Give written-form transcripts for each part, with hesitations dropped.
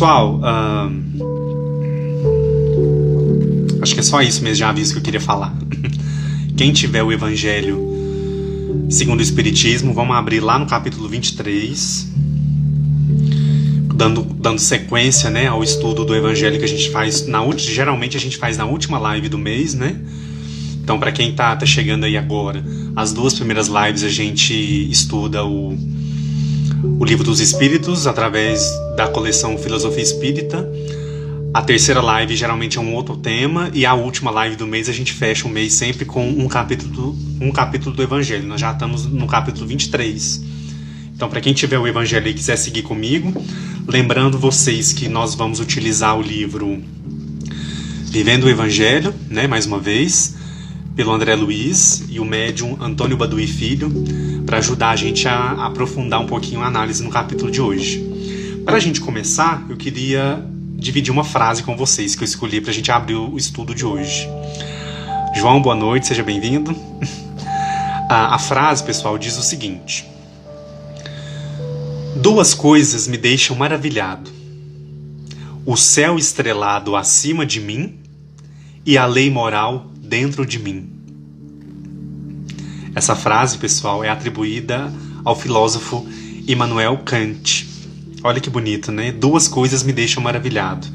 Pessoal, acho que é só isso mesmo de aviso que eu queria falar. Quem tiver o Evangelho segundo o Espiritismo, vamos abrir lá no capítulo 23, dando sequência, né, ao estudo do Evangelho que a gente faz, geralmente a gente faz na última live do mês, né? Então, para quem tá chegando aí agora, as duas primeiras lives a gente estuda o Livro dos Espíritos, através da coleção Filosofia Espírita. A terceira live geralmente é um outro tema, e a última live do mês a gente fecha o mês sempre com um capítulo do Evangelho. Nós já estamos no capítulo 23. Então, para quem tiver o Evangelho e quiser seguir comigo, lembrando vocês que nós vamos utilizar o livro Vivendo o Evangelho, né, mais uma vez, pelo André Luiz e o médium Antônio Baduy Filho, para ajudar a gente a aprofundar um pouquinho a análise no capítulo de hoje. Para a gente começar, eu queria dividir uma frase com vocês que eu escolhi para a gente abrir o estudo de hoje. João, boa noite, seja bem-vindo. A frase, pessoal, diz o seguinte: duas coisas me deixam maravilhado: o céu estrelado acima de mim e a lei moral dentro de mim. Essa frase, pessoal, é atribuída ao filósofo Immanuel Kant. Olha que bonito, né? Duas coisas me deixam maravilhado: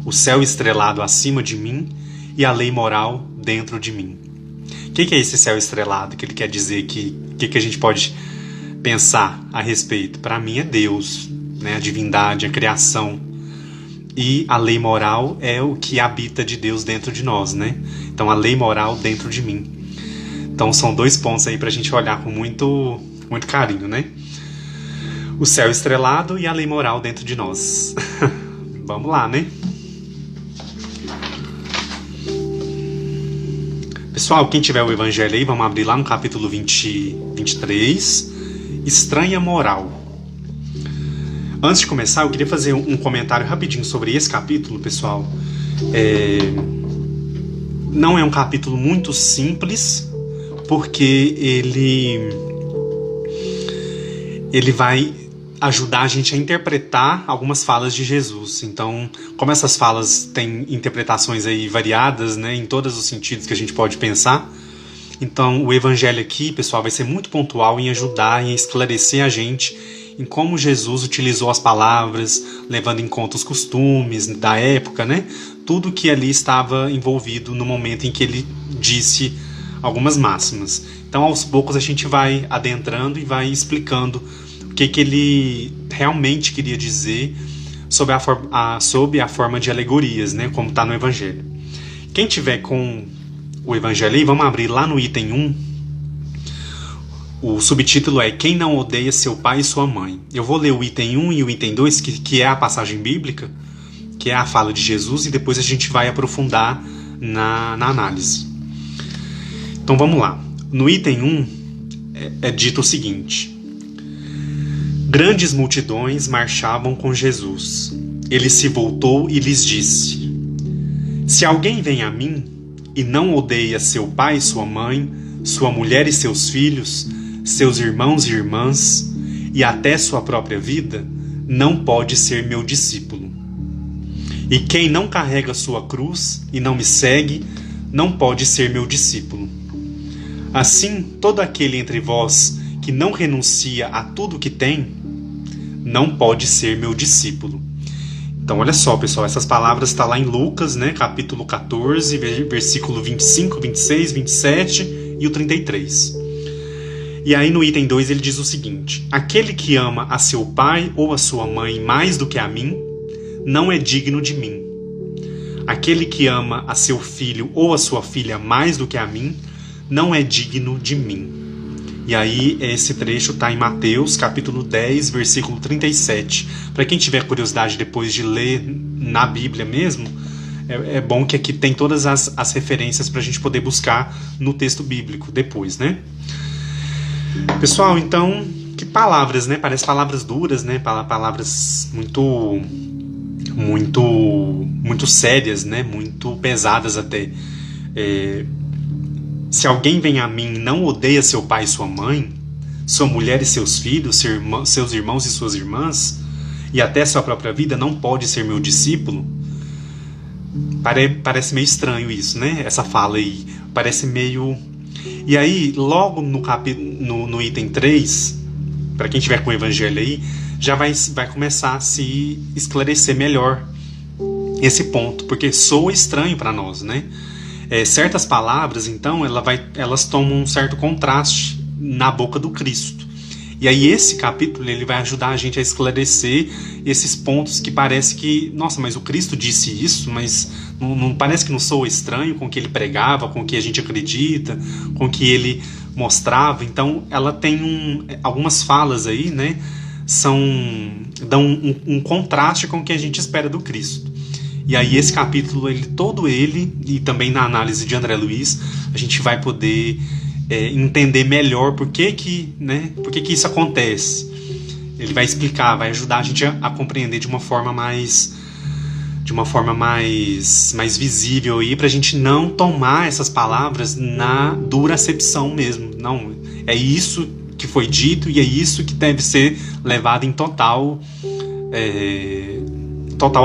o céu estrelado acima de mim e a lei moral dentro de mim. O que é esse céu estrelado que ele quer dizer? Que a gente pode pensar a respeito? Para mim é Deus, né? A divindade, a criação. E a lei moral é o que habita de Deus dentro de nós, né? Então, a lei moral dentro de mim. Então, são dois pontos aí pra gente olhar com muito carinho, né? O céu estrelado e a lei moral dentro de nós. Vamos lá, né? Pessoal, quem tiver o Evangelho aí, vamos abrir lá no capítulo 23. Estranha moral. Antes de começar, eu queria fazer um comentário rapidinho sobre esse capítulo, pessoal. Não é um capítulo muito simples, porque ele vai ajudar a gente a interpretar algumas falas de Jesus. Então, como essas falas têm interpretações aí variadas, né, em todos os sentidos que a gente pode pensar, então o Evangelho aqui, pessoal, vai ser muito pontual em ajudar, em esclarecer a gente em como Jesus utilizou as palavras, levando em conta os costumes da época, né? Tudo que ali estava envolvido no momento em que ele disse algumas máximas. Então, aos poucos, a gente vai adentrando e vai explicando o que ele realmente queria dizer sob a forma de alegorias, né? Como está no Evangelho. Quem tiver com o Evangelho aí, vamos abrir lá no item 1. O subtítulo é Quem não odeia seu pai e sua mãe. Eu vou ler o item 1 e o item 2, que é a passagem bíblica, que é a fala de Jesus, e depois a gente vai aprofundar na análise. Então vamos lá. No item 1 é dito o seguinte: grandes multidões marchavam com Jesus. Ele se voltou e lhes disse: se alguém vem a mim e não odeia seu pai e sua mãe, sua mulher e seus filhos, seus irmãos e irmãs, e até sua própria vida, não pode ser meu discípulo. E quem não carrega sua cruz e não me segue, não pode ser meu discípulo. Assim, todo aquele entre vós que não renuncia a tudo que tem, não pode ser meu discípulo. Então, olha só, pessoal, essas palavras estão lá em Lucas, né, capítulo 14, versículo 25, 26, 27 e o 33. E aí no item 2 ele diz o seguinte: aquele que ama a seu pai ou a sua mãe mais do que a mim, não é digno de mim. Aquele que ama a seu filho ou a sua filha mais do que a mim, não é digno de mim. E aí esse trecho está em Mateus, capítulo 10, versículo 37. Para quem tiver curiosidade depois de ler na Bíblia mesmo, é bom que aqui tem todas as referências para a gente poder buscar no texto bíblico depois, né? Pessoal, então, que palavras, né? Parece palavras duras, né? Palavras muito sérias, né? Muito pesadas até. Se alguém vem a mim e não odeia seu pai e sua mãe, sua mulher e seus filhos, seus irmãos e suas irmãs, e até sua própria vida, não pode ser meu discípulo. Parece meio estranho isso, né? Essa fala aí. Parece meio... E aí, logo no item 3, para quem tiver com o evangelho aí, já vai começar a se esclarecer melhor esse ponto, porque soa estranho para nós, né? Certas palavras, então, elas tomam um certo contraste na boca do Cristo. E aí esse capítulo ele vai ajudar a gente a esclarecer esses pontos que parece que, nossa, mas o Cristo disse isso, mas não parece que não soa estranho com o que ele pregava, com o que a gente acredita, com o que ele mostrava. Então ela tem algumas falas aí, né, dão um contraste com o que a gente espera do Cristo. E aí esse capítulo, todo ele, e também na análise de André Luiz, a gente vai poder entender melhor por que isso acontece. Ele vai explicar, vai ajudar a gente a compreender de uma forma mais visível aí, para a gente não tomar essas palavras na dura acepção mesmo. Não, é isso que foi dito e é isso que deve ser levado em total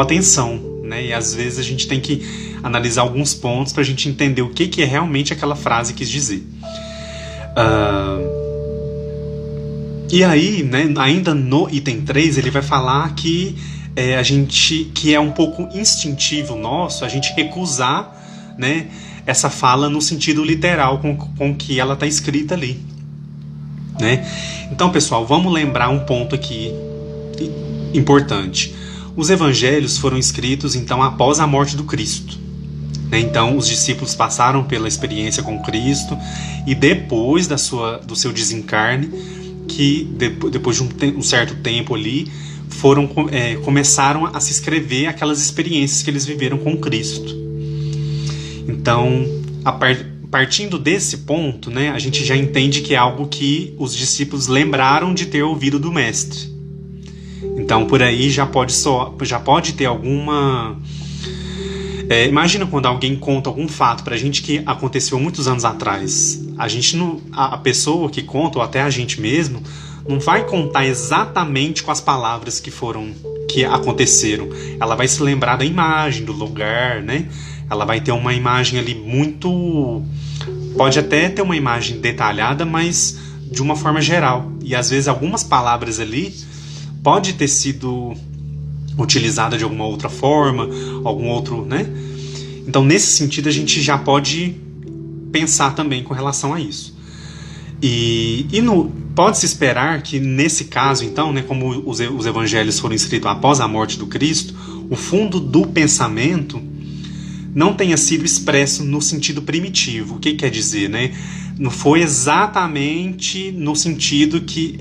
atenção, né? E às vezes a gente tem que analisar alguns pontos para a gente entender o que é realmente aquela frase quis dizer. E aí, né, ainda no item 3, ele vai falar que que é um pouco instintivo nosso a gente recusar, né, essa fala no sentido literal com que ela está escrita ali, né? Então, pessoal, vamos lembrar um ponto aqui importante. Os evangelhos foram escritos então após a morte do Cristo. Então os discípulos passaram pela experiência com Cristo e depois do seu desencarne, que depois de um certo tempo ali, começaram a se escrever aquelas experiências que eles viveram com Cristo. Então, partindo desse ponto, né, a gente já entende que é algo que os discípulos lembraram de ter ouvido do Mestre. Então, por aí já pode ter alguma... imagina quando alguém conta algum fato pra gente que aconteceu muitos anos atrás. A pessoa que conta, ou até a gente mesmo, não vai contar exatamente com as palavras que aconteceram. Ela vai se lembrar da imagem, do lugar, né? Ela vai ter uma imagem ali pode até ter uma imagem detalhada, mas de uma forma geral. E às vezes algumas palavras ali pode ter sido utilizada de alguma outra forma, algum outro, né? Então, nesse sentido, a gente já pode pensar também com relação a isso. Pode-se esperar que, nesse caso, então, né, como os evangelhos foram escritos após a morte do Cristo, o fundo do pensamento não tenha sido expresso no sentido primitivo. O que quer dizer, né? Não foi exatamente no sentido que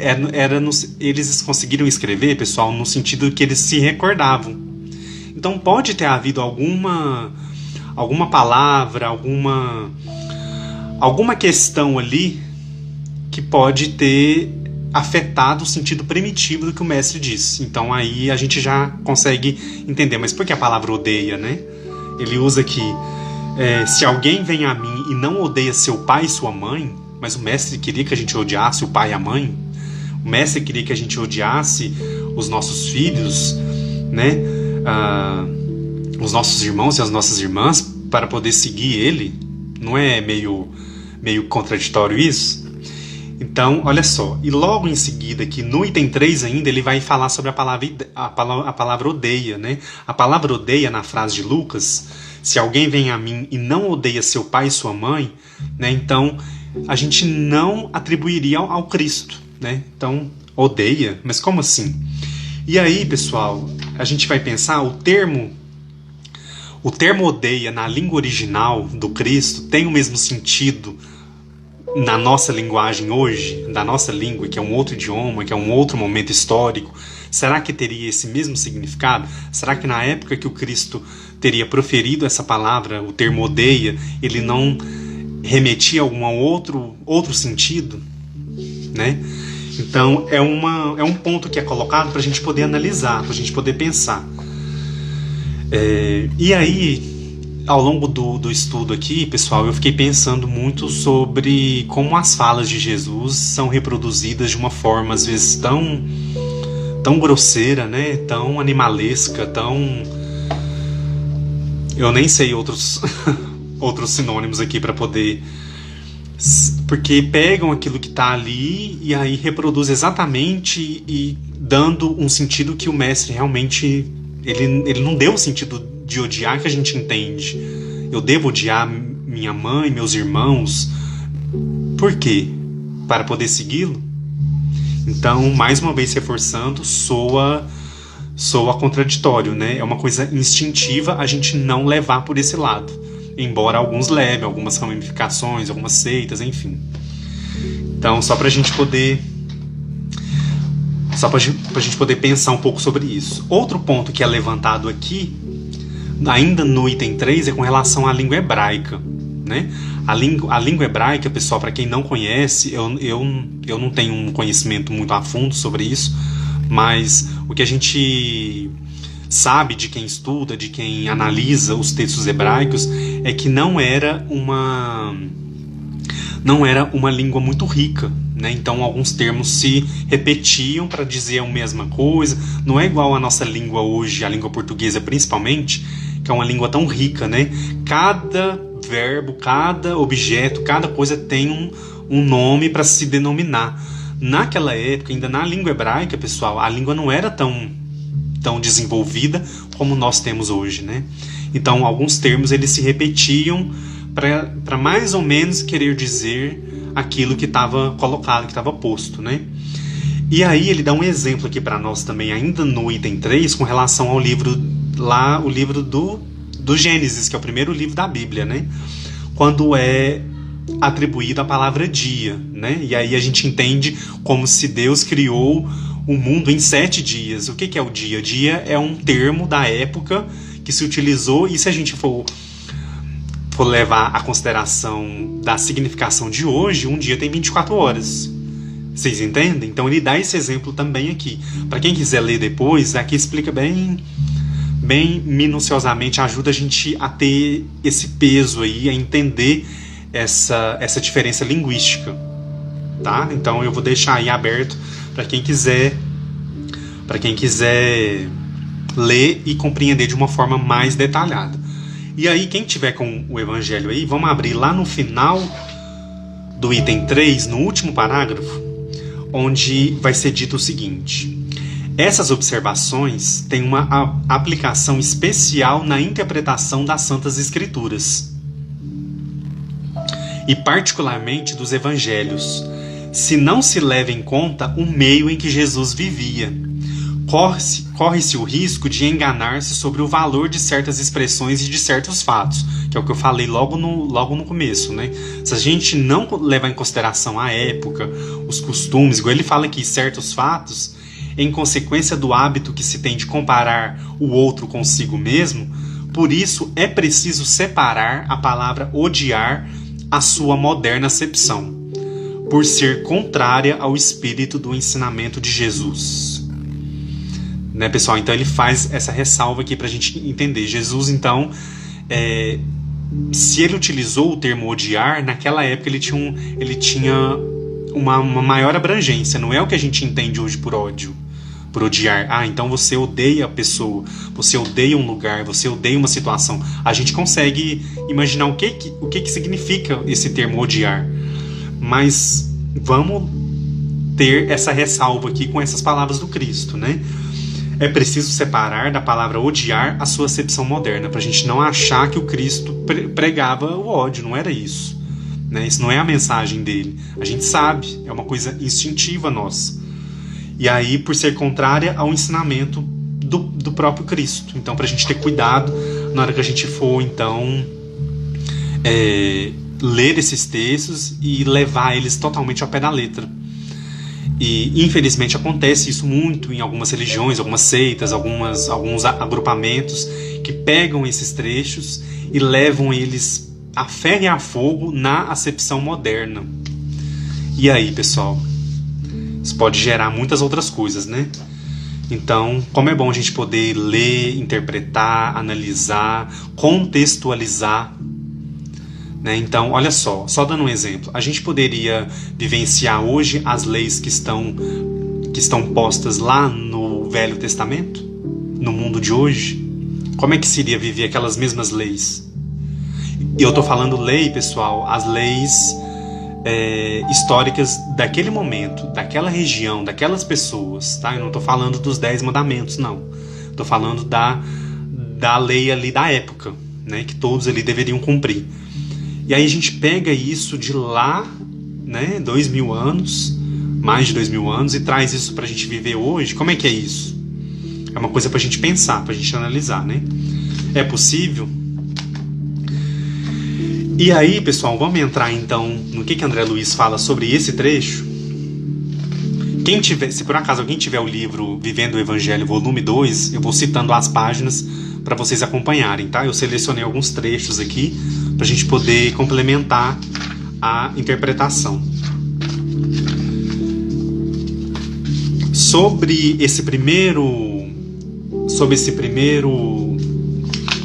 eles conseguiram escrever, pessoal, no sentido que eles se recordavam. Então pode ter havido alguma palavra, alguma questão ali que pode ter afetado o sentido primitivo do que o mestre disse. Então aí a gente já consegue entender. Mas por que a palavra odeia, né? Ele usa aqui, se alguém vem a mim e não odeia seu pai e sua mãe, mas o mestre queria que a gente odiasse o pai e a mãe, o mestre queria que a gente odiasse os nossos filhos, né? Os nossos irmãos e as nossas irmãs, para poder seguir ele. Não é meio contraditório isso? Então, olha só, e logo em seguida, aqui no item 3 ainda, ele vai falar sobre a palavra odeia, né? A palavra odeia, na frase de Lucas, se alguém vem a mim e não odeia seu pai e sua mãe, né? Então, a gente não atribuiria ao Cristo, né? Então, odeia, mas como assim? E aí, pessoal, a gente vai pensar, o termo odeia na língua original do Cristo tem o mesmo sentido na nossa linguagem hoje, da nossa língua, que é um outro idioma, que é um outro momento histórico. Será que teria esse mesmo significado? Será que na época que o Cristo teria proferido essa palavra, o termo odeia, ele não remetia a algum outro sentido, né? Então é um ponto que é colocado para a gente poder analisar, para a gente poder pensar. E aí, ao longo do estudo aqui, pessoal, eu fiquei pensando muito sobre como as falas de Jesus são reproduzidas de uma forma, às vezes, tão grosseira, né? Tão animalesca, tão... Eu nem sei outros outros sinônimos aqui para poder... Porque pegam aquilo que está ali e aí reproduz exatamente e dando um sentido que o mestre realmente... Ele não deu o sentido de odiar que a gente entende. Eu devo odiar minha mãe, meus irmãos. Por quê? Para poder segui-lo? Então, mais uma vez reforçando, soa contraditório, né? É uma coisa instintiva a gente não levar por esse lado. Embora alguns levem, algumas ramificações, algumas seitas, enfim. Então, só pra gente poder pensar um pouco sobre isso. Outro ponto que é levantado aqui, ainda no item 3, é com relação à língua hebraica, né? A língua hebraica, pessoal, para quem não conhece, eu não tenho um conhecimento muito a fundo sobre isso, mas o que a gente sabe de quem estuda, de quem analisa os textos hebraicos, é que não era uma língua muito rica, né? Então alguns termos se repetiam para dizer a mesma coisa. Não é igual a nossa língua hoje, a língua portuguesa principalmente, que é uma língua tão rica, né? Cada verbo, cada objeto, cada coisa tem um nome para se denominar. Naquela época, ainda na língua hebraica, pessoal, a língua não era tão desenvolvida como nós temos hoje, né? Então, alguns termos eles se repetiam para mais ou menos querer dizer aquilo que estava colocado, que estava posto, né? E aí ele dá um exemplo aqui para nós também, ainda no item 3, com relação ao livro lá, o livro do Gênesis, que é o primeiro livro da Bíblia, né? Quando é atribuída a palavra dia, né? E aí a gente entende como se Deus criou o mundo em 7 dias. O que é o dia? Dia é um termo da época que se utilizou, e se a gente for levar a consideração da significação de hoje, um dia tem 24 horas. Vocês entendem? Então ele dá esse exemplo também aqui. Para quem quiser ler depois, aqui explica bem minuciosamente, ajuda a gente a ter esse peso aí, a entender essa diferença linguística, tá? Então eu vou deixar aí aberto para quem quiser ler e compreender de uma forma mais detalhada. E aí, quem tiver com o evangelho aí, vamos abrir lá no final do item 3, no último parágrafo, onde vai ser dito o seguinte: essas observações têm uma aplicação especial na interpretação das Santas Escrituras, e particularmente dos evangelhos, se não se leva em conta o meio em que Jesus vivia. Corre-se o risco de enganar-se sobre o valor de certas expressões e de certos fatos, que é o que eu falei logo no começo, né? Se a gente não levar em consideração a época, os costumes, igual ele fala aqui, certos fatos, em consequência do hábito que se tem de comparar o outro consigo mesmo, por isso é preciso separar a palavra odiar a sua moderna acepção, por ser contrária ao espírito do ensinamento de Jesus. Né, pessoal? Então ele faz essa ressalva aqui para a gente entender. Jesus, então, se ele utilizou o termo odiar, naquela época ele tinha uma maior abrangência. Não é o que a gente entende hoje por ódio, por odiar. Ah, então você odeia a pessoa, você odeia um lugar, você odeia uma situação. A gente consegue imaginar o que significa esse termo odiar. Mas vamos ter essa ressalva aqui com essas palavras do Cristo, né? É preciso separar da palavra odiar a sua acepção moderna, para a gente não achar que o Cristo pregava o ódio. Não era isso, né? Isso não é a mensagem dele. A gente sabe, é uma coisa instintiva nossa. E aí, por ser contrária ao ensinamento do próprio Cristo. Então, para a gente ter cuidado na hora que a gente for, então, ler esses textos e levar eles totalmente ao pé da letra. E infelizmente acontece isso muito em algumas religiões, algumas seitas, alguns agrupamentos que pegam esses trechos e levam eles a ferro e a fogo na acepção moderna. E aí, pessoal, isso pode gerar muitas outras coisas, né? Então, como é bom a gente poder ler, interpretar, analisar, contextualizar, né? Então, olha só dando um exemplo, a gente poderia vivenciar hoje as leis que estão postas lá no Velho Testamento? No mundo de hoje? Como é que seria viver aquelas mesmas leis? E eu estou falando lei, pessoal, as leis históricas daquele momento, daquela região, daquelas pessoas, tá? Eu não estou falando dos 10 mandamentos, não. Estou falando da lei ali da época, né? Que todos ali deveriam cumprir. E aí a gente pega isso de lá, né? 2000 anos, mais de 2000 anos, e traz isso pra gente viver hoje. Como é que é isso? É uma coisa pra gente pensar, pra gente analisar, né? É possível? E aí, pessoal, vamos entrar então no que André Luiz fala sobre esse trecho. Quem tiver, se por acaso alguém tiver o livro Vivendo o Evangelho, volume 2, eu vou citando as páginas para vocês acompanharem, tá? Eu selecionei alguns trechos aqui para a gente poder complementar a interpretação. Sobre esse primeiro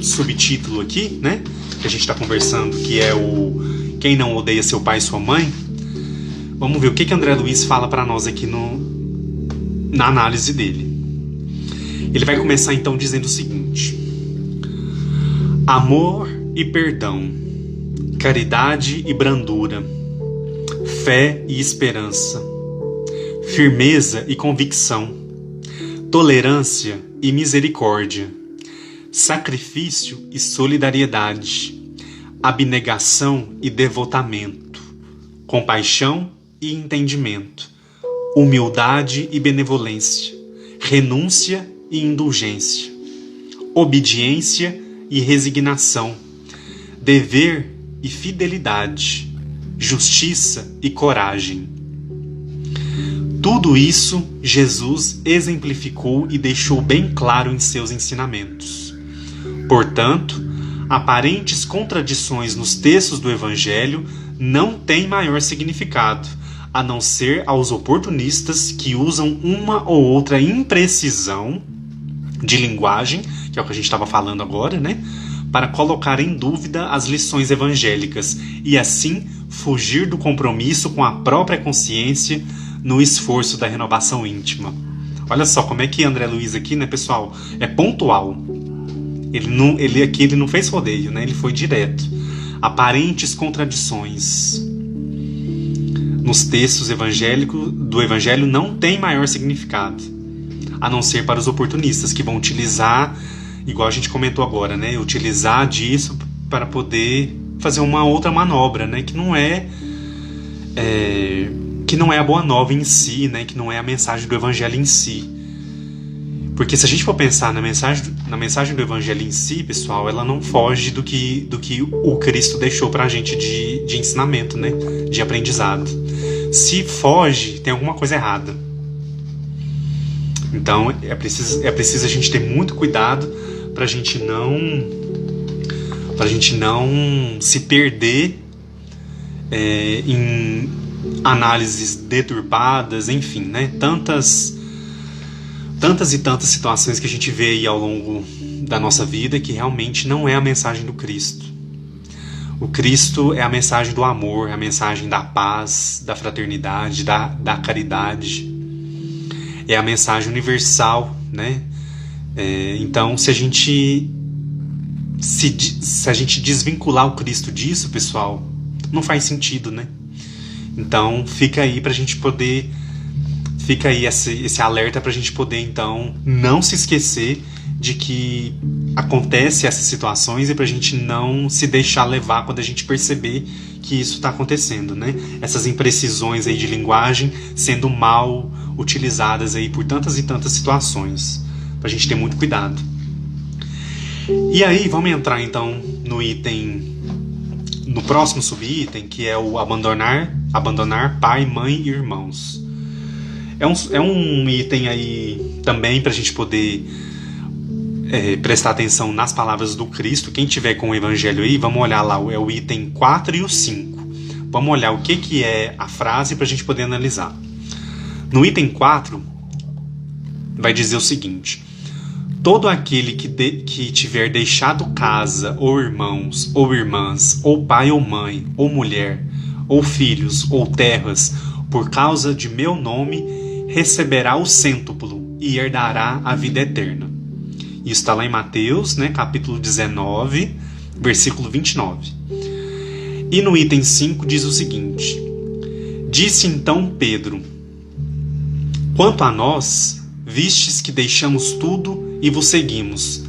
subtítulo aqui, né? Que a gente está conversando, que é o Quem não odeia seu pai e sua mãe. Vamos ver o que André Luiz fala para nós aqui na análise dele. Ele vai começar então dizendo o seguinte: amor e perdão, caridade e brandura, fé e esperança, firmeza e convicção, tolerância e misericórdia, sacrifício e solidariedade, abnegação e devotamento, compaixão e entendimento, humildade e benevolência, renúncia e indulgência, obediência e resignação, dever e fidelidade, justiça e coragem. Tudo isso Jesus exemplificou e deixou bem claro em seus ensinamentos. Portanto, aparentes contradições nos textos do Evangelho não têm maior significado, a não ser aos oportunistas que usam uma ou outra imprecisão de linguagem, que é o que a gente estava falando agora, né? Para colocar em dúvida as lições evangélicas e assim fugir do compromisso com a própria consciência no esforço da renovação íntima. Olha só como é que André Luiz aqui, né, pessoal, é pontual. Ele não fez rodeio, né? Ele foi direto. Aparentes contradições nos textos evangélicos do Evangelho não tem maior significado, a não ser para os oportunistas que vão utilizar, igual a gente comentou agora, né? Utilizar disso para poder fazer uma outra manobra, né? Que não é a boa nova em si, né? Que não é a mensagem do Evangelho em si. Porque se a gente for pensar na mensagem do Evangelho em si, pessoal, ela não foge do que o Cristo deixou pra gente de ensinamento, né? De aprendizado. Se foge, tem alguma coisa errada. Então é preciso a gente ter muito cuidado pra gente não se perder em análises deturpadas, enfim, né? Tantas e tantas situações que a gente vê aí ao longo da nossa vida que realmente não é a mensagem do Cristo. O Cristo é a mensagem do amor, é a mensagem da paz, da fraternidade, da caridade. É a mensagem universal, né? Então, se a gente desvincular o Cristo disso, pessoal, não faz sentido, né? Então, fica aí pra gente poder... Fica aí esse alerta pra gente poder, então, não se esquecer de que acontece essas situações e pra gente não se deixar levar quando a gente perceber que isso está acontecendo, né? Essas imprecisões aí de linguagem sendo mal utilizadas aí por tantas e tantas situações. Pra gente ter muito cuidado. E aí, vamos entrar então no próximo subitem, que é o abandonar pai, mãe e irmãos. É um item aí também para a gente poder prestar atenção nas palavras do Cristo. Quem tiver com o Evangelho aí, vamos olhar lá, é o item 4 e o 5. Vamos olhar o que é a frase para a gente poder analisar. No item 4, vai dizer o seguinte: todo aquele que tiver deixado casa, ou irmãos, ou irmãs, ou pai ou mãe, ou mulher, ou filhos, ou terras, por causa de meu nome, receberá o cêntuplo, e herdará a vida eterna. Isso está lá em Mateus, né, capítulo 19, versículo 29. E no item 5 diz o seguinte: disse então Pedro: quanto a nós, vistes que deixamos tudo e vos seguimos.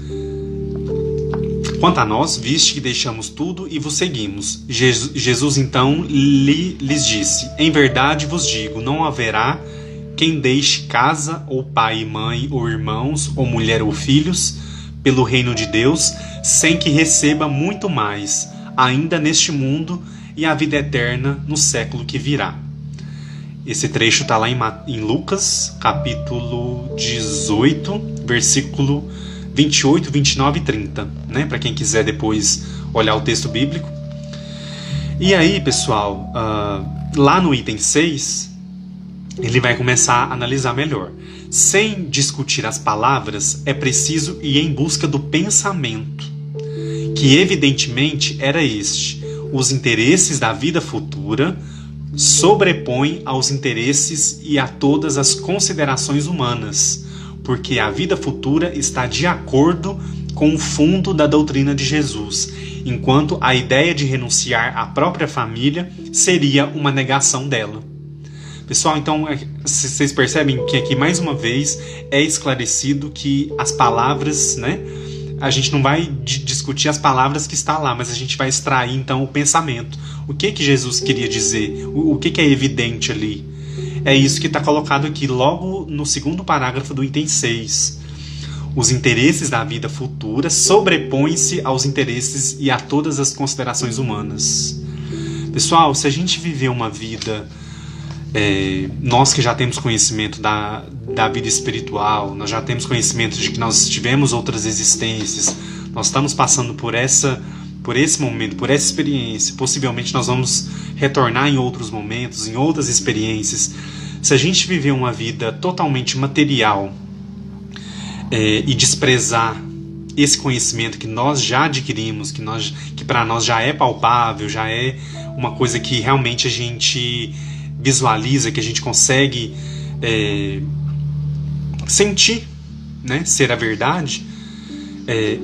Quanto a nós, viste que deixamos tudo e vos seguimos. Jesus então lhes disse: em verdade vos digo, não haverá quem deixe casa, ou pai e mãe, ou irmãos, ou mulher ou filhos, pelo reino de Deus, sem que receba muito mais, ainda neste mundo, e a vida eterna no século que virá. Esse trecho está lá em Lucas, capítulo 18, versículo 28, 29 e 30, né? Para quem quiser depois olhar o texto bíblico. E aí, pessoal, lá no item 6, ele vai começar a analisar melhor. Sem discutir as palavras, é preciso ir em busca do pensamento, que evidentemente era este: os interesses da vida futura sobrepõem aos interesses e a todas as considerações humanas, porque a vida futura está de acordo com o fundo da doutrina de Jesus, enquanto a ideia de renunciar à própria família seria uma negação dela. Pessoal, então, vocês percebem que aqui, mais uma vez, é esclarecido que as palavras, né? A gente não vai discutir as palavras que está lá, mas a gente vai extrair, então, o pensamento. O que Jesus queria dizer? O que é evidente ali? É isso que está colocado aqui, logo no segundo parágrafo do item 6. Os interesses da vida futura sobrepõem-se aos interesses e a todas as considerações humanas. Pessoal, se a gente viver uma vida... nós que já temos conhecimento da vida espiritual, nós já temos conhecimento de que nós tivemos outras existências, nós estamos passando por esse momento, por essa experiência, possivelmente nós vamos retornar em outros momentos, em outras experiências. Se a gente viver uma vida totalmente material e desprezar esse conhecimento que nós já adquirimos, que para nós já é palpável, já é uma coisa que realmente a gente visualiza, que a gente consegue sentir, né, ser a verdade,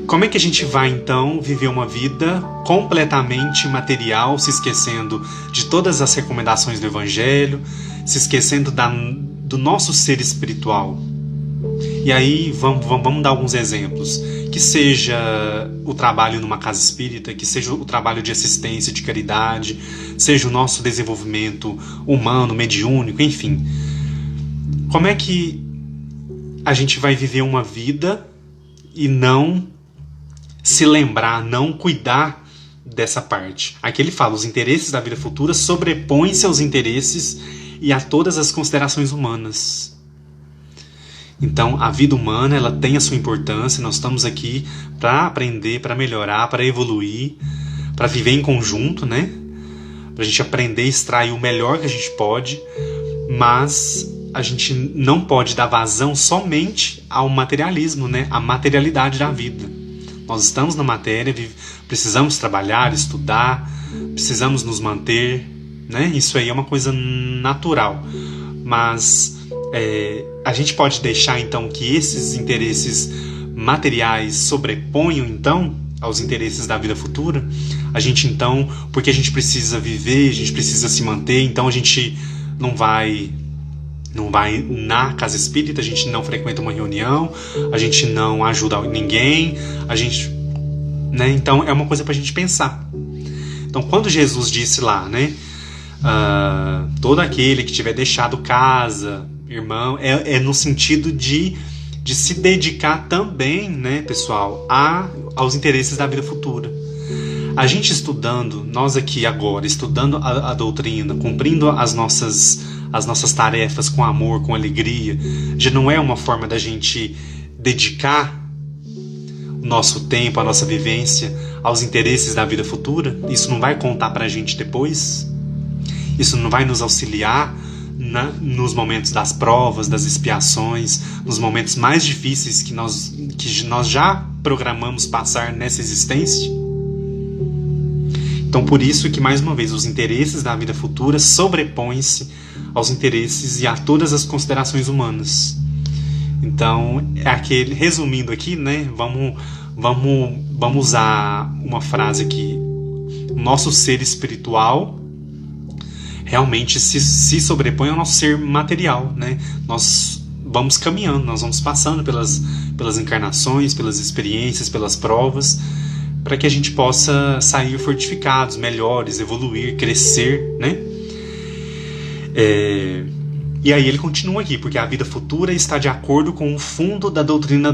como é que a gente vai então viver uma vida completamente material, se esquecendo de todas as recomendações do Evangelho, se esquecendo do nosso ser espiritual? E aí vamos dar alguns exemplos. Que seja o trabalho numa casa espírita, que seja o trabalho de assistência, de caridade, seja o nosso desenvolvimento humano, mediúnico, enfim. Como é que a gente vai viver uma vida e não se lembrar, não cuidar dessa parte? Aqui ele fala: os interesses da vida futura sobrepõem-se aos interesses e a todas as considerações humanas. Então, a vida humana, ela tem a sua importância. Nós estamos aqui para aprender, para melhorar, para evoluir, para viver em conjunto, né? Para a gente aprender a extrair o melhor que a gente pode, mas a gente não pode dar vazão somente ao materialismo, né? À materialidade da vida. Nós estamos na matéria, precisamos trabalhar, estudar, precisamos nos manter, né? Isso aí é uma coisa natural, mas a gente pode deixar então que esses interesses materiais sobreponham então aos interesses da vida futura? A gente então, porque a gente precisa viver, a gente precisa se manter, então a gente não vai na casa espírita, a gente não frequenta uma reunião, a gente não ajuda ninguém, a gente, né? Então é uma coisa para a gente pensar. Então, quando Jesus disse lá, né, todo aquele que tiver deixado casa, irmão, é no sentido de se dedicar também, né, pessoal, aos interesses da vida futura. A gente estudando, nós aqui agora, estudando a doutrina, cumprindo as nossas tarefas com amor, com alegria, já não é uma forma da gente dedicar o nosso tempo, a nossa vivência aos interesses da vida futura? Isso não vai contar pra gente depois? Isso não vai nos auxiliar nos momentos das provas, das expiações, nos momentos mais difíceis que nós já programamos passar nessa existência? Então, por isso que, mais uma vez, os interesses da vida futura sobrepõem-se aos interesses e a todas as considerações humanas. Então, é aquele, resumindo aqui, né? Vamos usar uma frase aqui. Nosso ser espiritual realmente se sobrepõe ao nosso ser material, né? Nós vamos caminhando, nós vamos passando pelas encarnações, pelas experiências, pelas provas, para que a gente possa sair fortificados, melhores, evoluir, crescer, né? E aí ele continua aqui, porque a vida futura está de acordo com o fundo da doutrina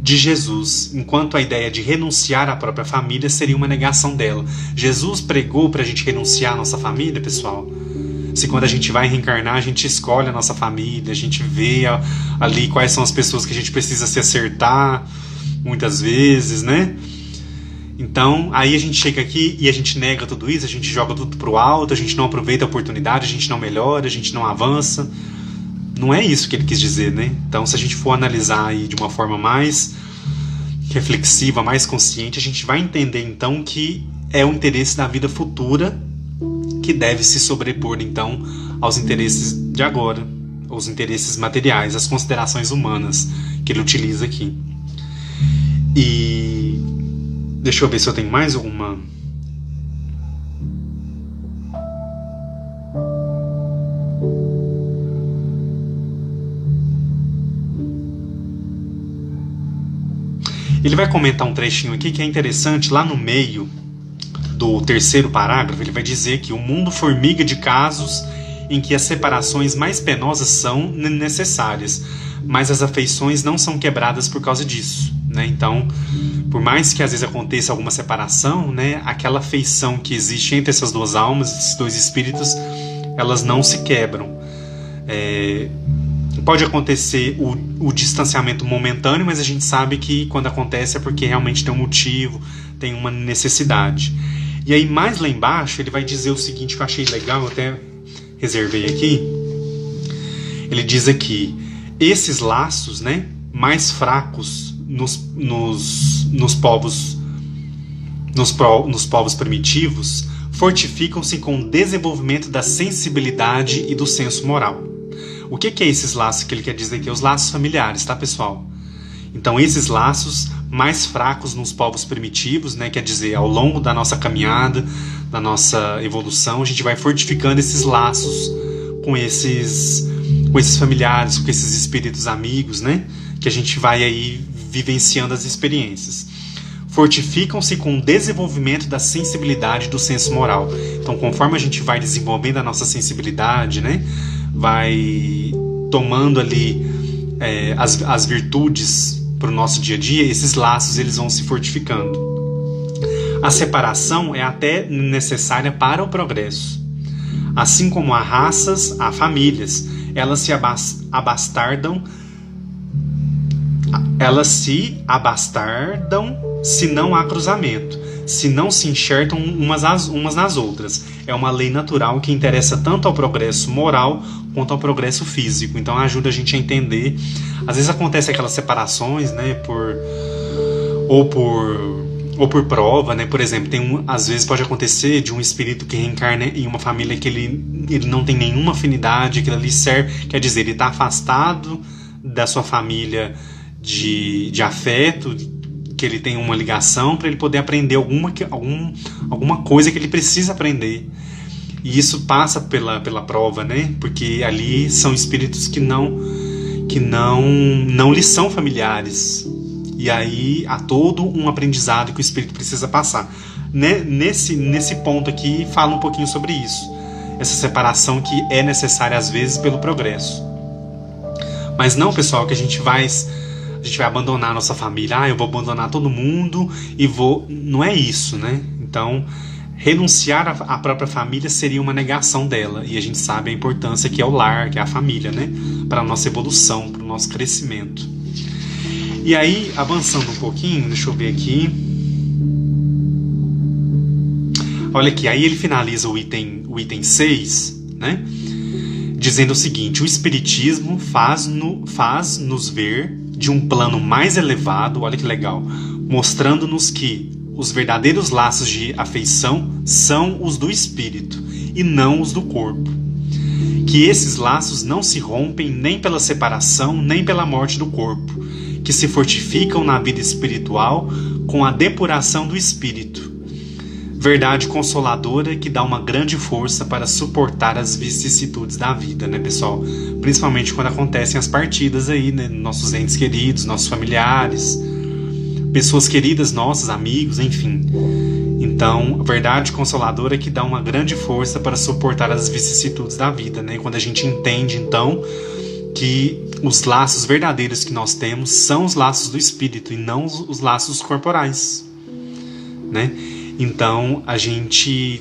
de Jesus, enquanto a ideia de renunciar à própria família seria uma negação dela. Jesus pregou para a gente renunciar à nossa família, pessoal? Se quando a gente vai reencarnar, a gente escolhe a nossa família, a gente vê ali quais são as pessoas que a gente precisa se acertar, muitas vezes, né? Então, aí a gente chega aqui e a gente nega tudo isso, a gente joga tudo pro alto, a gente não aproveita a oportunidade, a gente não melhora, a gente não avança. Não é isso que ele quis dizer, né? Então, se a gente for analisar aí de uma forma mais reflexiva, mais consciente, a gente vai entender, então, que é o interesse da vida futura que deve se sobrepor, então, aos interesses de agora, aos interesses materiais, às considerações humanas que ele utiliza aqui. E deixa eu ver se eu tenho mais alguma... Ele vai comentar um trechinho aqui que é interessante. Lá no meio do terceiro parágrafo, ele vai dizer que o mundo formiga de casos em que as separações mais penosas são necessárias, mas as afeições não são quebradas por causa disso, né? Então, por mais que às vezes aconteça alguma separação, né, aquela afeição que existe entre essas duas almas, esses dois espíritos, elas não se quebram. Pode acontecer o distanciamento momentâneo, mas a gente sabe que quando acontece é porque realmente tem um motivo, tem uma necessidade. E aí mais lá embaixo ele vai dizer o seguinte, que eu achei legal, eu até reservei aqui. Ele diz aqui, esses laços, né, mais fracos nos povos primitivos fortificam-se com o desenvolvimento da sensibilidade e do senso moral. O que é esses laços que ele quer dizer aqui? Os laços familiares, tá, pessoal? Então, esses laços mais fracos nos povos primitivos, né, quer dizer, ao longo da nossa caminhada, da nossa evolução, a gente vai fortificando esses laços com esses familiares, com esses espíritos amigos, né, que a gente vai aí vivenciando as experiências. Fortificam-se com o desenvolvimento da sensibilidade do senso moral. Então, conforme a gente vai desenvolvendo a nossa sensibilidade, né, vai tomando ali as virtudes para o nosso dia a dia, esses laços eles vão se fortificando. A separação é até necessária para o progresso. Assim como há raças, há famílias, elas se abastardam se não há cruzamento, se não se enxertam umas nas outras. É uma lei natural que interessa tanto ao progresso moral quanto ao progresso físico. Então ajuda a gente a entender. Às vezes acontece aquelas separações, né, ou por prova, né? Por exemplo, às vezes pode acontecer de um espírito que reencarna em uma família que ele não tem nenhuma afinidade, que ali serve, quer dizer, ele está afastado da sua família de afeto, que ele tem uma ligação para ele poder aprender alguma coisa que ele precisa aprender. E isso passa pela prova, né? Porque ali são espíritos que não lhes são familiares. E aí há todo um aprendizado que o espírito precisa passar. Nesse ponto aqui fala um pouquinho sobre isso. Essa separação que é necessária às vezes pelo progresso. Mas não, pessoal, que a gente vai abandonar a nossa família. Eu vou abandonar todo mundo e vou... Não é isso, né? Então, renunciar à própria família seria uma negação dela. E a gente sabe a importância que é o lar, que é a família, né? Para a nossa evolução, para o nosso crescimento. E aí, avançando um pouquinho, deixa eu ver aqui. Olha aqui, aí ele finaliza o item 6, né? Dizendo o seguinte: o Espiritismo faz-nos ver de um plano mais elevado, olha que legal, mostrando-nos que os verdadeiros laços de afeição são os do espírito e não os do corpo. que esses laços não se rompem nem pela separação, nem pela morte do corpo, que se fortificam na vida espiritual com a depuração do espírito. Verdade consoladora que dá uma grande força para suportar as vicissitudes da vida, né, pessoal? Principalmente quando acontecem as partidas aí, né? Nossos entes queridos, nossos familiares, pessoas queridas nossas, amigos, enfim. Então, verdade consoladora que dá uma grande força para suportar as vicissitudes da vida, né? Quando a gente entende, então, que os laços verdadeiros que nós temos são os laços do espírito e não os laços corporais, né? Então,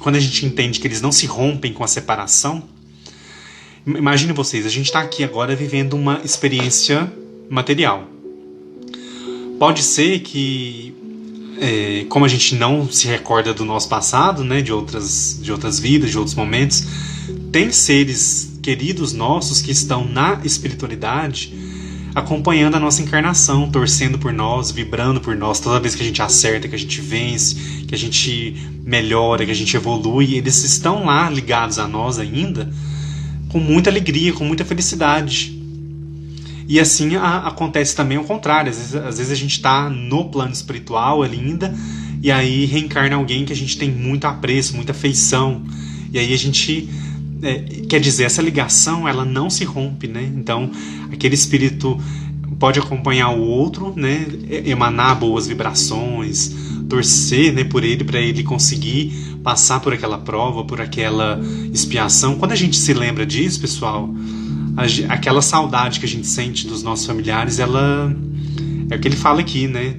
quando a gente entende que eles não se rompem com a separação, imagine vocês, a gente está aqui agora vivendo uma experiência material. Pode ser que, como a gente não se recorda do nosso passado, né, de outras vidas, de outros momentos, tem seres queridos nossos que estão na espiritualidade acompanhando a nossa encarnação, torcendo por nós, vibrando por nós, toda vez que a gente acerta, que a gente vence, que a gente melhora, que a gente evolui, eles estão lá ligados a nós ainda, com muita alegria, com muita felicidade. E assim acontece também o contrário, às vezes a gente está no plano espiritual ainda, e aí reencarna alguém que a gente tem muito apreço, muita afeição, e aí a gente... quer dizer, essa ligação ela não se rompe, né? Então aquele espírito pode acompanhar o outro, né? Emanar boas vibrações, torcer, né, por ele, para ele conseguir passar por aquela prova, por aquela expiação. Quando a gente se lembra disso, pessoal, aquela saudade que a gente sente dos nossos familiares, ela é o que ele fala aqui, né?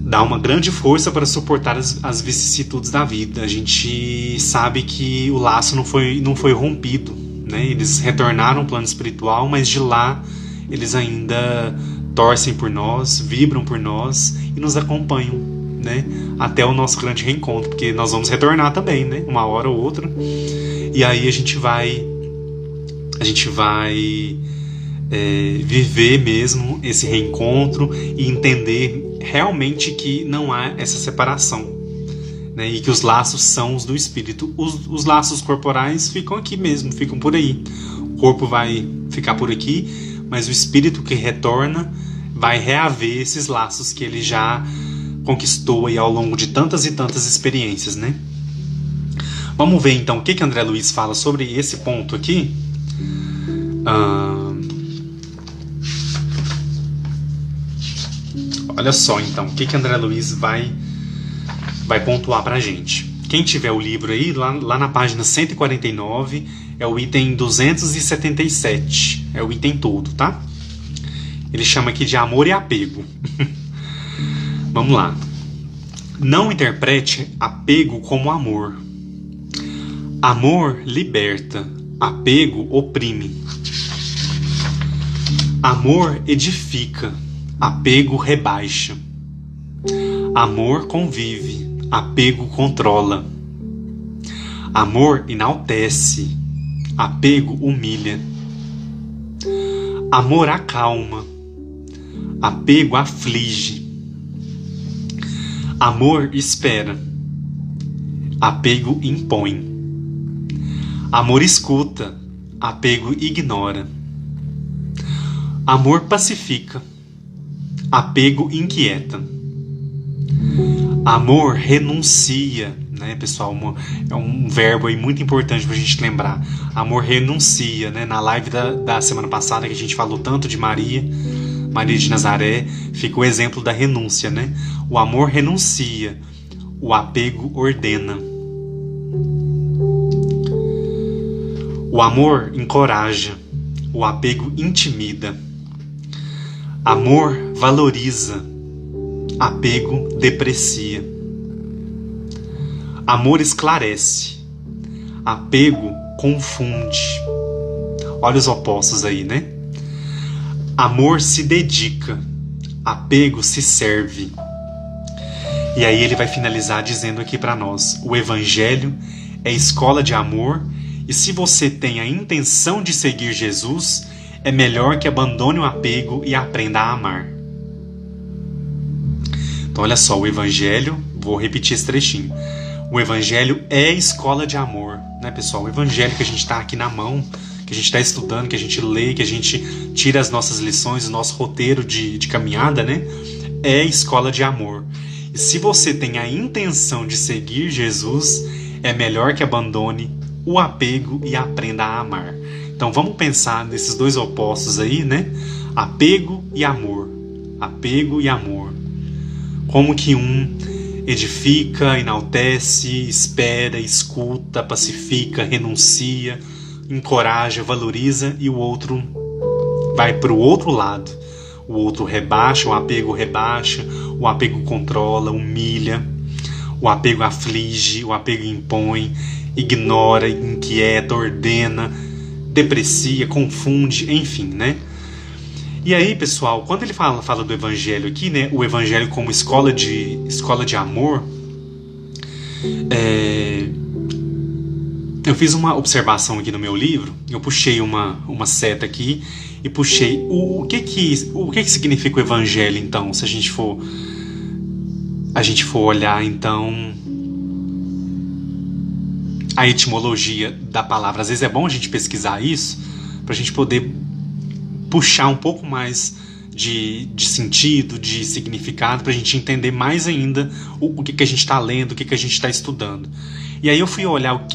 Dá uma grande força para suportar as vicissitudes da vida. A gente sabe que o laço não foi rompido, né? Eles retornaram ao plano espiritual, mas de lá eles ainda torcem por nós, vibram por nós e nos acompanham, né? Até o nosso grande reencontro, porque nós vamos retornar também, né? Uma hora ou outra. E aí a gente vai viver mesmo esse reencontro e entender realmente que não há essa separação, né? E que os laços são os do espírito. Os laços corporais ficam aqui mesmo, ficam por aí. O corpo vai ficar por aqui, mas o espírito que retorna vai reaver esses laços que ele já conquistou aí ao longo de tantas e tantas experiências, né? Vamos ver então o que André Luiz fala sobre esse ponto aqui. Olha só então, o que André Luiz vai pontuar pra gente. Quem tiver o livro aí, lá na página 149, é o item 277. É o item todo, tá? Ele chama aqui de amor e apego. Vamos lá. Não interprete apego como amor. Amor liberta, apego oprime. Amor edifica, apego rebaixa. Amor convive, apego controla. Amor enaltece, apego humilha. Amor acalma, apego aflige. Amor espera, apego impõe. Amor escuta, apego ignora. Amor pacifica, apego inquieta. Amor renuncia, né, pessoal? É um verbo aí muito importante pra gente lembrar. Amor renuncia, né? Na live da semana passada que a gente falou tanto de Maria de Nazaré, fica o exemplo da renúncia, né? O amor renuncia, o apego ordena. O amor encoraja, o apego intimida. Amor valoriza, apego deprecia. Amor esclarece, apego confunde. Olha os opostos aí, né? Amor se dedica, apego se serve. E aí ele vai finalizar dizendo aqui para nós: o Evangelho é escola de amor, e se você tem a intenção de seguir Jesus, é melhor que abandone o apego e aprenda a amar. Então olha só, o Evangelho, vou repetir esse trechinho. O Evangelho é escola de amor, né, pessoal? O evangelho que a gente está aqui na mão, que a gente está estudando, que a gente lê, que a gente tira as nossas lições, o nosso roteiro de caminhada, né? É escola de amor. E se você tem a intenção de seguir Jesus, é melhor que abandone o apego e aprenda a amar. Então vamos pensar nesses dois opostos aí, né? Apego e amor. Apego e amor. Como que um edifica, enaltece, espera, escuta, pacifica, renuncia, encoraja, valoriza, e o outro vai para o outro lado. O outro rebaixa, o apego controla, humilha, o apego aflige, o apego impõe, ignora, inquieta, ordena, deprecia, confunde, enfim, né? E aí, pessoal, quando ele fala do evangelho aqui, né, o evangelho como escola de amor, eu fiz uma observação aqui no meu livro, eu puxei uma seta aqui e puxei o que significa o evangelho, então, se a gente for olhar, então, a etimologia da palavra. Às vezes é bom a gente pesquisar isso para a gente poder puxar um pouco mais de sentido, de significado, para a gente entender mais ainda o que a gente está lendo, o que a gente está estudando. E aí eu fui olhar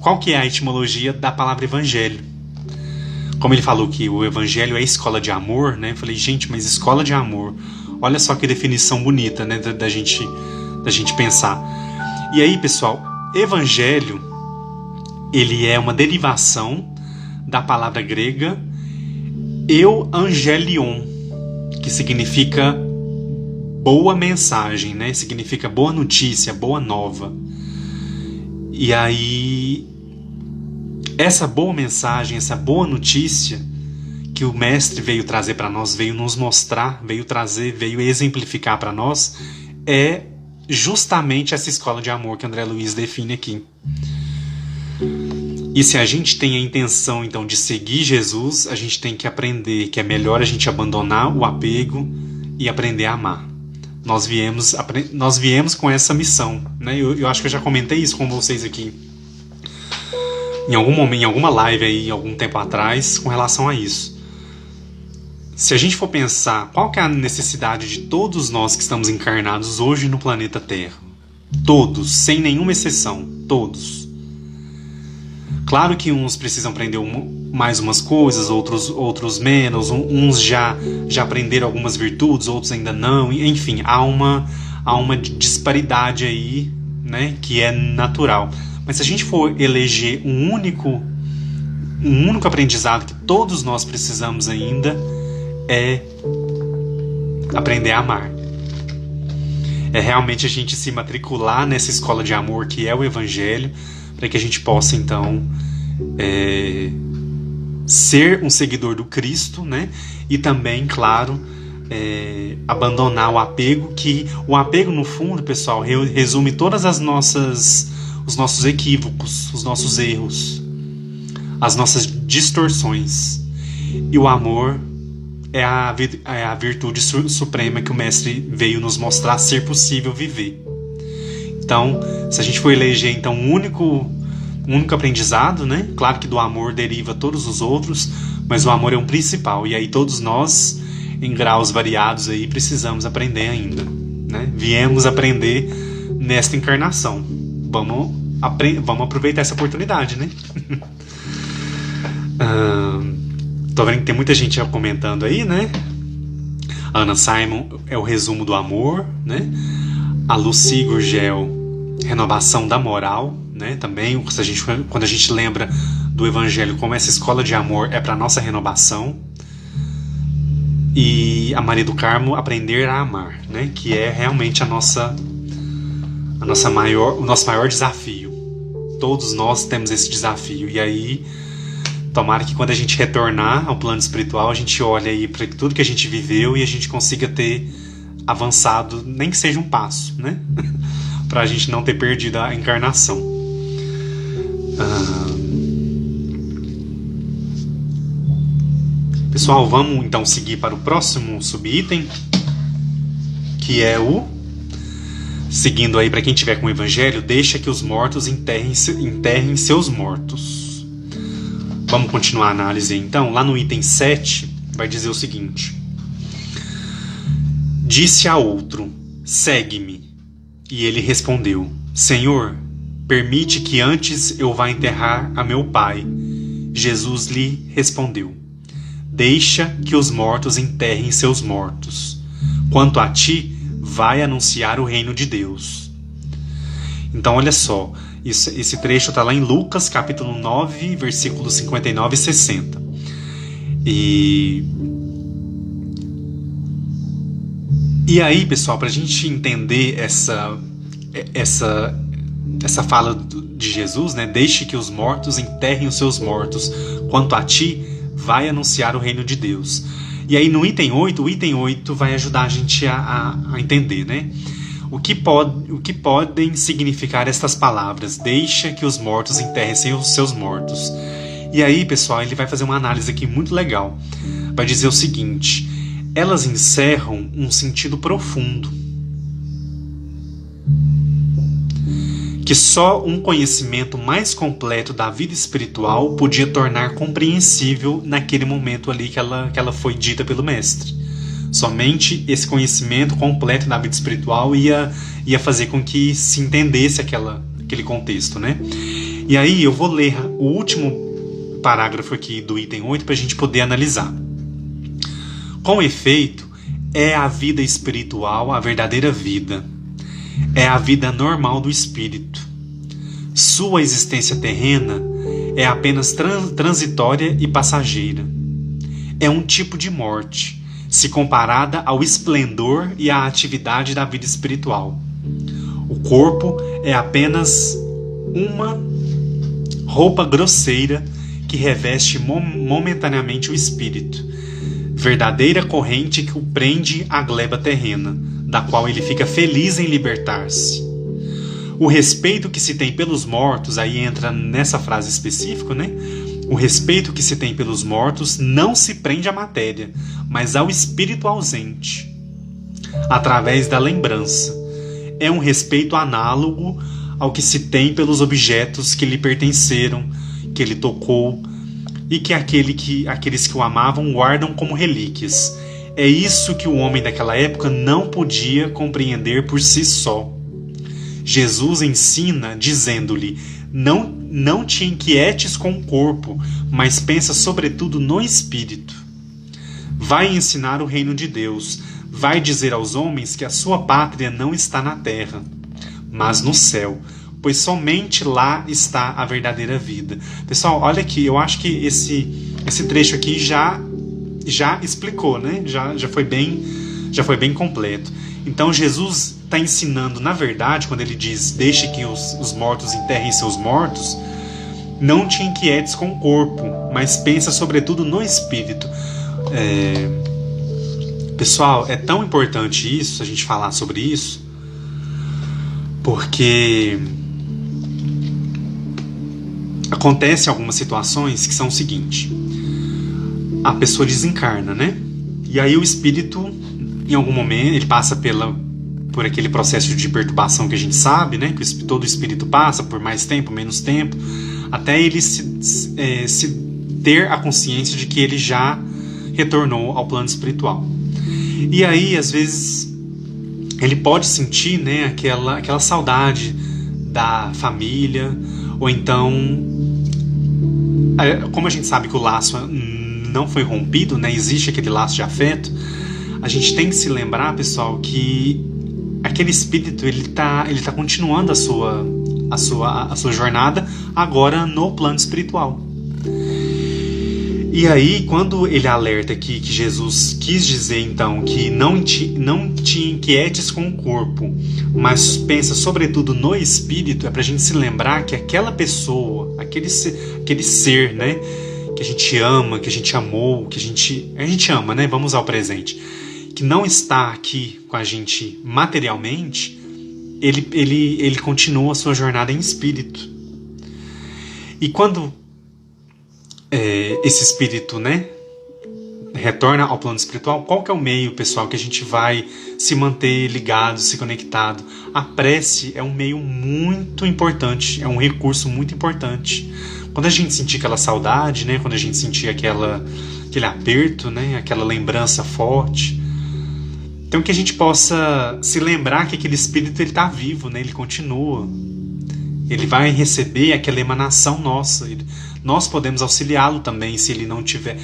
qual que é a etimologia da palavra evangelho. Como ele falou que o evangelho é escola de amor, né? Eu falei, gente, mas escola de amor, olha só que definição bonita, né? da gente pensar. E aí, pessoal, evangelho, ele é uma derivação da palavra grega euangelion, que significa boa mensagem, né? Significa boa notícia, boa nova. E aí, essa boa mensagem, essa boa notícia que o mestre veio trazer para nós, veio nos mostrar, veio exemplificar para nós, é justamente essa escola de amor que André Luiz define aqui. E se a gente tem a intenção, então, de seguir Jesus, a gente tem que aprender que é melhor a gente abandonar o apego e aprender a amar. Nós viemos com essa missão, né? Eu acho que eu já comentei isso com vocês aqui em algum momento, em alguma live aí, algum tempo atrás, com relação a isso. Se a gente for pensar qual que é a necessidade de todos nós que estamos encarnados hoje no planeta Terra, todos, sem nenhuma exceção, todos. Claro que uns precisam aprender mais umas coisas, outros menos, uns já aprenderam algumas virtudes, outros ainda não, enfim, há uma disparidade aí, né, que é natural. Mas se a gente for eleger um único aprendizado que todos nós precisamos ainda, é aprender a amar. É realmente a gente se matricular nessa escola de amor que é o Evangelho, para que a gente possa, então, ser um seguidor do Cristo, né? E também, claro, abandonar o apego, que o apego, no fundo, pessoal, resume todas os nossos equívocos, os nossos erros, as nossas distorções. E o amor é a virtude suprema que o Mestre veio nos mostrar ser possível viver. Então, se a gente for eleger, então, um único aprendizado, né? Claro que do amor deriva todos os outros, mas o amor é um principal. E aí todos nós, em graus variados, aí, precisamos aprender ainda, né? Viemos aprender nesta encarnação. Vamos aproveitar essa oportunidade, né? Tô vendo que tem muita gente comentando aí, né? A Ana Simon é o resumo do amor, né? A Lucy Gurgel, renovação da moral, né? Também, quando a gente lembra do Evangelho como essa escola de amor é para nossa renovação. E a Maria do Carmo, aprender a amar, né? Que é realmente o nosso maior desafio. Todos nós temos esse desafio. E aí, tomara que quando a gente retornar ao plano espiritual, a gente olhe aí para tudo que a gente viveu e a gente consiga ter avançado, nem que seja um passo, né? Para a gente não ter perdido a encarnação. Pessoal, vamos então seguir para o próximo subitem, que é o Seguindo aí, para quem tiver com o evangelho, deixa que os mortos enterrem seus mortos. Vamos continuar a análise então. Lá no item 7, vai dizer o seguinte: disse a outro, segue-me. E ele respondeu, Senhor, permite que antes eu vá enterrar a meu pai. Jesus lhe respondeu, deixa que os mortos enterrem seus mortos. Quanto a ti, vai anunciar o reino de Deus. Então olha só, esse trecho está lá em Lucas capítulo 9, versículos 59 e 60. E aí, pessoal, para a gente entender essa fala de Jesus, né? Deixe que os mortos enterrem os seus mortos. Quanto a ti, vai anunciar o reino de Deus. E aí no item 8, o item 8 vai ajudar a gente a entender, né? O que podem significar estas palavras? Deixa que os mortos enterrem os seus mortos. E aí, pessoal, ele vai fazer uma análise aqui muito legal. Vai dizer o seguinte: elas encerram um sentido profundo que só um conhecimento mais completo da vida espiritual podia tornar compreensível naquele momento ali que ela foi dita pelo mestre. Somente esse conhecimento completo da vida espiritual ia fazer com que se entendesse aquele contexto, né? E aí eu vou ler o último parágrafo aqui do item 8 para a gente poder analisar. Com efeito, é a vida espiritual a verdadeira vida. É a vida normal do espírito. Sua existência terrena é apenas transitória e passageira. É um tipo de morte, se comparada ao esplendor e à atividade da vida espiritual. O corpo é apenas uma roupa grosseira que reveste momentaneamente o espírito, verdadeira corrente que o prende à gleba terrena, da qual ele fica feliz em libertar-se. O respeito que se tem pelos mortos, aí entra nessa frase específica, né? O respeito que se tem pelos mortos não se prende à matéria, mas ao espírito ausente, através da lembrança. É um respeito análogo ao que se tem pelos objetos que lhe pertenceram, que ele tocou, e que aqueles que o amavam guardam como relíquias. É isso que o homem daquela época não podia compreender por si só. Jesus ensina dizendo-lhe, não te inquietes com o corpo, mas pensa sobretudo no espírito. Vai ensinar o reino de Deus, vai dizer aos homens que a sua pátria não está na terra, mas no céu, pois somente lá está a verdadeira vida. Pessoal, olha aqui, eu acho que esse trecho aqui já explicou, né? Já foi bem completo. Então Jesus está ensinando, na verdade, quando ele diz deixe que os mortos enterrem seus mortos, não te inquietes com o corpo, mas pensa sobretudo no espírito. Pessoal, é tão importante isso, a gente falar sobre isso, porque acontecem algumas situações que são o seguinte: a pessoa desencarna, né? E aí o espírito, em algum momento, ele passa por aquele processo de perturbação que a gente sabe, né? Que todo espírito passa por mais tempo, menos tempo, até ele se ter a consciência de que ele já retornou ao plano espiritual. E aí, às vezes, ele pode sentir, né, aquela saudade da família, ou então, como a gente sabe que o laço não foi rompido, né, existe aquele laço de afeto, a gente tem que se lembrar, pessoal, que aquele espírito ele tá continuando a sua jornada agora no plano espiritual. E aí, quando ele alerta aqui que Jesus quis dizer então que não te inquietes com o corpo, mas pensa sobretudo no espírito, é pra gente se lembrar que aquela pessoa, aquele ser, né, que a gente ama, que a gente amou, que a gente ama, né, vamos ao presente, que não está aqui com a gente materialmente, ele continua a sua jornada em espírito. E quando esse espírito, né, retorna ao plano espiritual, qual que é o meio, pessoal, que a gente vai se manter ligado, se conectado? A prece é um meio muito importante, é um recurso muito importante. Quando a gente sentir aquela saudade, né, quando a gente sentir aquele aperto, né, aquela lembrança forte, então que a gente possa se lembrar que aquele espírito está vivo, né, ele continua. Ele vai receber aquela emanação nossa. Nós podemos auxiliá-lo também se ele não tiver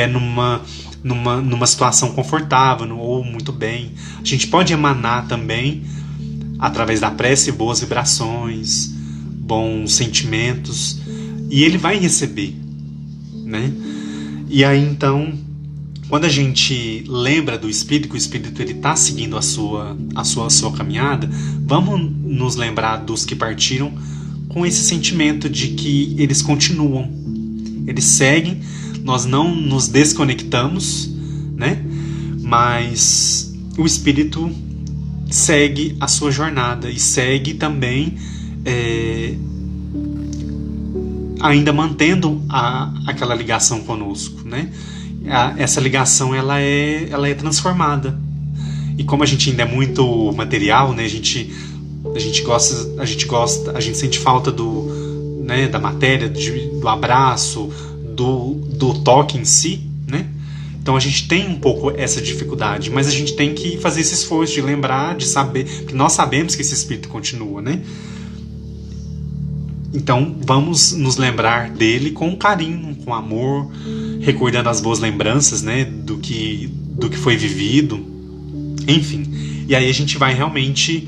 numa situação confortável ou muito bem. A gente pode emanar também através da prece boas vibrações, bons sentimentos, e ele vai receber, né? E aí então, quando a gente lembra do Espírito, que o Espírito está seguindo a sua caminhada, vamos nos lembrar dos que partiram com esse sentimento de que eles continuam, eles seguem, nós não nos desconectamos, né? Mas o Espírito segue a sua jornada e segue também ainda mantendo aquela ligação conosco, né? Essa ligação ela é transformada, e como a gente ainda é muito material, né, a gente sente falta da matéria, do abraço, do toque em si, né? Então a gente tem um pouco essa dificuldade, mas a gente tem que fazer esse esforço de lembrar, de saber, que nós sabemos que esse espírito continua, né? Então vamos nos lembrar dele com carinho, com amor, recordando as boas lembranças, né, do que foi vivido, enfim. E aí a gente vai realmente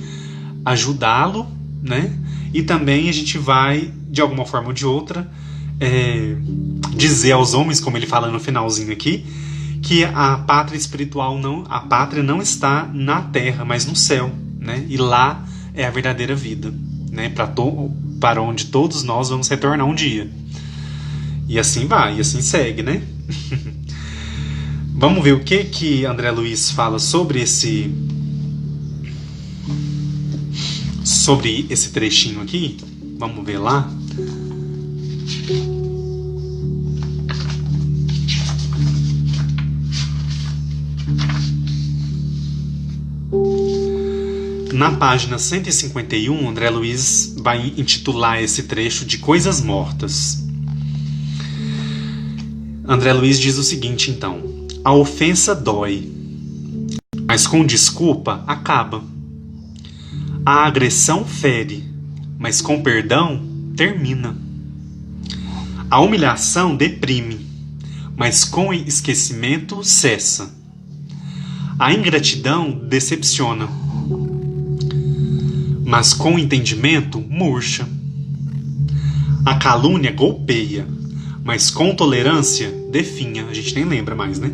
ajudá-lo, né? E também a gente vai, de alguma forma ou de outra, dizer aos homens, como ele fala no finalzinho aqui, que a pátria espiritual a pátria não está na terra, mas no céu, né? E lá é a verdadeira vida, né? Para onde todos nós vamos retornar um dia. E assim vai, e assim segue, né? Vamos ver o que André Luiz fala sobre esse trechinho aqui. Vamos ver lá. Na página 151, André Luiz vai intitular esse trecho de Coisas Mortas. André Luiz diz o seguinte, então: a ofensa dói, mas com desculpa acaba. A agressão fere, mas com perdão termina. A humilhação deprime, mas com esquecimento cessa. A ingratidão decepciona, mas com entendimento murcha. A calúnia golpeia, mas com tolerância definha. A gente nem lembra mais, né?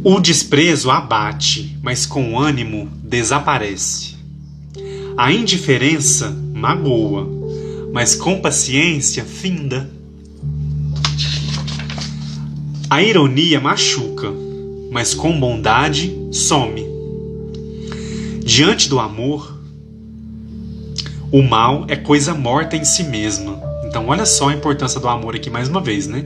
O desprezo abate, mas com ânimo desaparece. A indiferença magoa, mas com paciência finda. A ironia machuca, mas com bondade some. Diante do amor, o mal é coisa morta em si mesma. Então olha só a importância do amor aqui mais uma vez, né?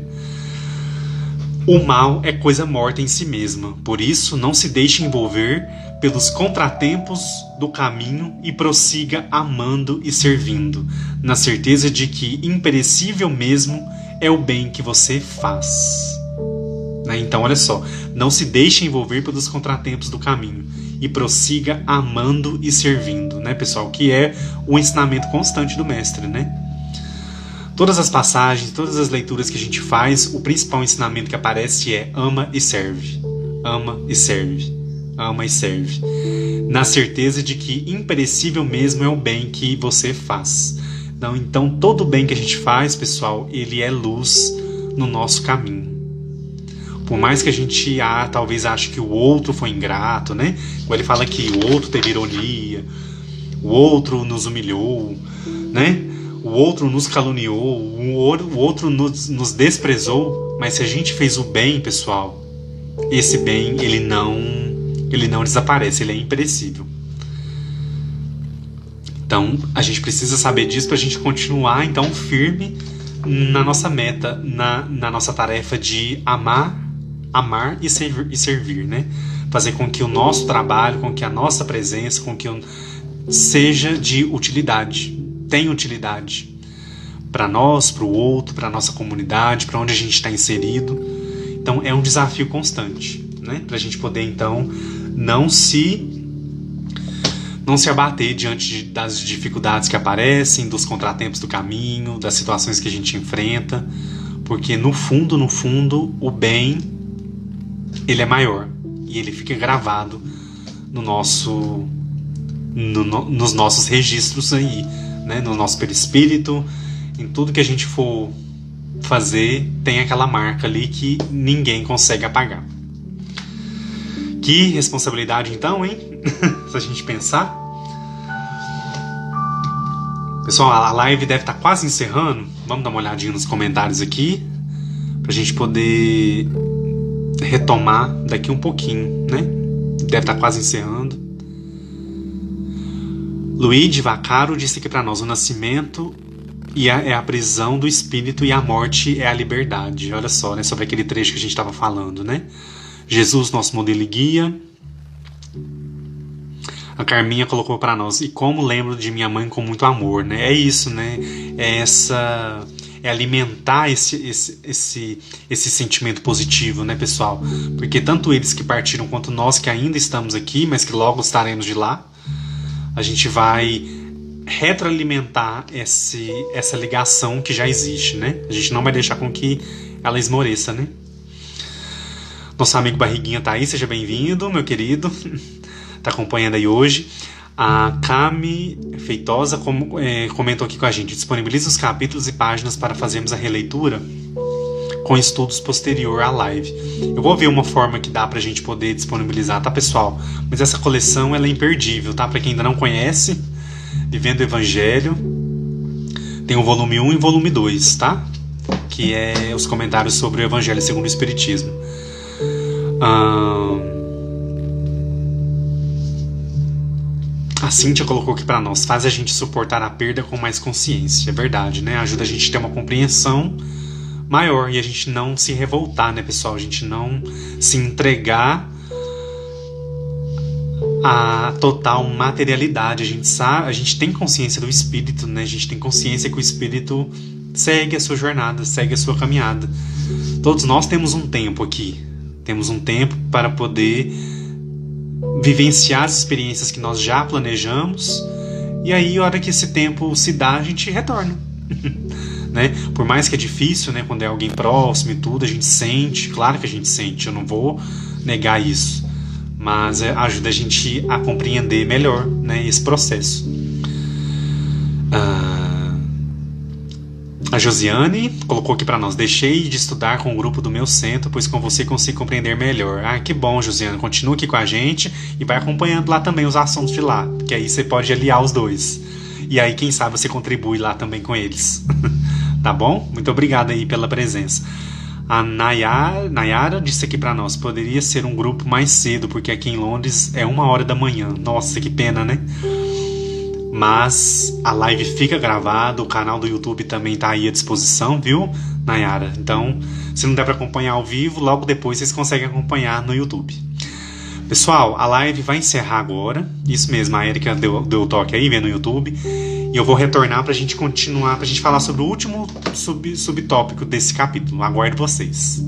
O mal é coisa morta em si mesma. Por isso, não se deixe envolver pelos contratempos do caminho e prossiga amando e servindo, na certeza de que imperecível mesmo é o bem que você faz. Então olha só, não se deixe envolver pelos contratempos do caminho e prossiga amando e servindo, né, pessoal? Que é o ensinamento constante do mestre, né? Todas as passagens, todas as leituras que a gente faz, o principal ensinamento que aparece é ama e serve. Ama e serve. Ama e serve. Na certeza de que imperecível mesmo é o bem que você faz. Então todo o bem que a gente faz, pessoal, ele é luz no nosso caminho. Por mais que a gente talvez ache que o outro foi ingrato, né? Ou ele fala que o outro teve ironia, o outro nos humilhou, né? O outro nos caluniou, o outro nos desprezou. Mas se a gente fez o bem, pessoal, esse bem ele não desaparece, ele é imperecível. Então a gente precisa saber disso para a gente continuar então firme na nossa meta, na nossa tarefa de amar e servir, né? Fazer com que o nosso trabalho, com que a nossa presença, com que seja de utilidade, tenha utilidade para nós, para o outro, para a nossa comunidade, para onde a gente está inserido. Então é um desafio constante, né? Para a gente poder então não se abater diante das dificuldades que aparecem, dos contratempos do caminho, das situações que a gente enfrenta, porque no fundo, o bem, ele é maior e ele fica gravado no nos nossos registros aí, né? No nosso perispírito, em tudo que a gente for fazer, tem aquela marca ali que ninguém consegue apagar. Que responsabilidade então, hein? Se a gente pensar. Pessoal, a live deve estar quase encerrando. Vamos dar uma olhadinha nos comentários aqui, pra gente poder retomar daqui um pouquinho, né? Deve estar quase encerrando. Luigi Vaccaro disse aqui pra nós: o nascimento é a prisão do espírito e a morte é a liberdade. Olha só, né? Sobre aquele trecho que a gente estava falando, né? Jesus, nosso modelo e guia. A Carminha colocou para nós: e como lembro de minha mãe com muito amor, né? É isso, né? É alimentar esse sentimento positivo, né, pessoal? Porque tanto eles que partiram quanto nós que ainda estamos aqui, mas que logo estaremos de lá, a gente vai retroalimentar essa ligação que já existe, né? A gente não vai deixar com que ela esmoreça, né? Nosso amigo Barriguinha tá aí, seja bem-vindo, meu querido. Tá acompanhando aí hoje. A Cami Feitosa comentou aqui com a gente: disponibiliza os capítulos e páginas para fazermos a releitura com estudos posterior à live. Eu vou ver uma forma que dá pra gente poder disponibilizar, tá, pessoal? Mas essa coleção, ela é imperdível, tá? Pra quem ainda não conhece, Vivendo o Evangelho, tem o volume 1 e o volume 2, tá? Que é os comentários sobre o Evangelho segundo o Espiritismo. A Cíntia colocou aqui pra nós: faz a gente suportar a perda com mais consciência. É verdade, né? Ajuda a gente a ter uma compreensão maior e a gente não se revoltar, né, pessoal? A gente não se entregar à total materialidade. A gente tem consciência do espírito, né? A gente tem consciência que o espírito segue a sua jornada, segue a sua caminhada. Todos nós temos um tempo aqui. Temos um tempo para poder vivenciar as experiências que nós já planejamos, e aí, a hora que esse tempo se dá, a gente retorna. Né? Por mais que é difícil, né? Quando é alguém próximo e tudo, a gente sente, claro que a gente sente, eu não vou negar isso, mas ajuda a gente a compreender melhor, né, esse processo. A Josiane colocou aqui para nós: deixei de estudar com o grupo do meu centro, pois com você consigo compreender melhor. Que bom, Josiane, continua aqui com a gente e vai acompanhando lá também os assuntos de lá, que aí você pode aliar os dois. E aí, quem sabe, você contribui lá também com eles. Tá bom? Muito obrigado aí pela presença. A Nayara disse aqui para nós: poderia ser um grupo mais cedo, porque aqui em Londres é 1h da manhã. Nossa, que pena, né? Mas a live fica gravada, o canal do YouTube também tá aí à disposição, viu, Nayara? Então, se não der para acompanhar ao vivo, logo depois vocês conseguem acompanhar no YouTube. Pessoal, a live vai encerrar agora. Isso mesmo, a Erika deu o toque aí, vendo no YouTube. E eu vou retornar pra gente continuar, pra gente falar sobre o último subtópico desse capítulo. Aguardo vocês.